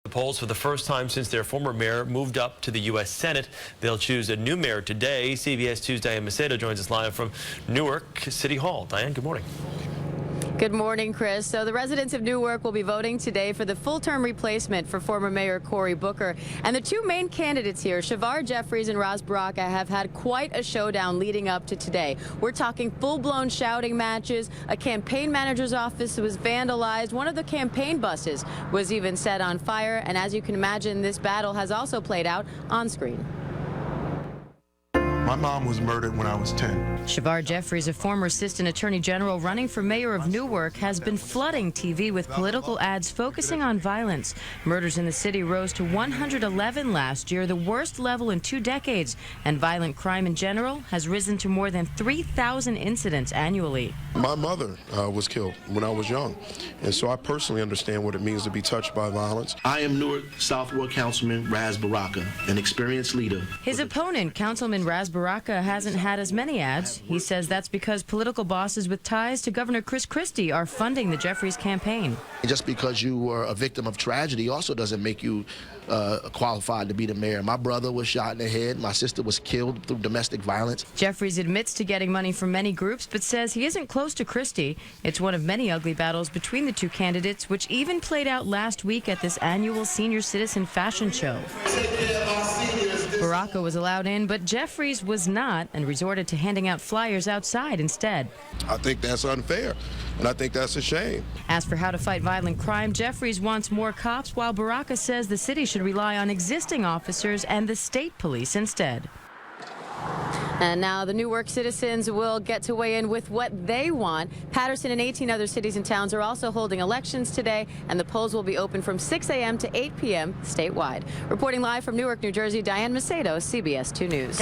The polls for the first time since their former mayor moved up to the U.S. Senate. They'll choose a new mayor today. CBS 2's Diane Macedo joins us live from Newark City Hall. Diane, good morning. Good morning, Chris. So the residents of Newark will be voting today for the full-term replacement for former Mayor Cory Booker. And the two main candidates here, Shavar, Jeffries, and Ras Baraka, have had quite a showdown leading up to today. We're talking full-blown shouting matches. A campaign manager's office was vandalized. One of the campaign buses was even set on fire. And as you can imagine, this battle has also played out on screen. My mom was murdered when I was 10. Shavar Jeffries, a former assistant attorney general running for mayor of Newark, has been flooding TV with political ads focusing on violence. Murders in the city rose to 111 last year, the worst level in 2 decades. And violent crime in general has risen to more than 3,000 incidents annually. My mother was killed when I was young, and so I personally understand what it means to be touched by violence. I am Newark South Ward Councilman Ras Baraka, an experienced leader. His opponent, Councilman Ras Baraka, hasn't had as many ads. He says that's because political bosses with ties to Governor Chris Christie are funding the Jeffries campaign. Just because you were a victim of tragedy also doesn't make you qualified to be the mayor. My brother was shot in the head. My sister was killed through domestic violence. Jeffries admits to getting money from many groups, but says he isn't close to Christie. It's one of many ugly battles between the two candidates, which even played out last week at this annual senior citizen fashion show. Baraka was allowed in, but Jeffries was not, and resorted to handing out flyers outside instead. I think that's unfair, and I think that's a shame. As for how to fight violent crime, Jeffries wants more cops, while Baraka says the city should rely on existing officers and the state police instead. And now the Newark citizens will get to weigh in with what they want. Patterson and 18 other cities and towns are also holding elections today, and the polls will be open from 6 a.m. to 8 p.m. statewide. Reporting live from Newark, New Jersey, Diane Macedo, CBS 2 News.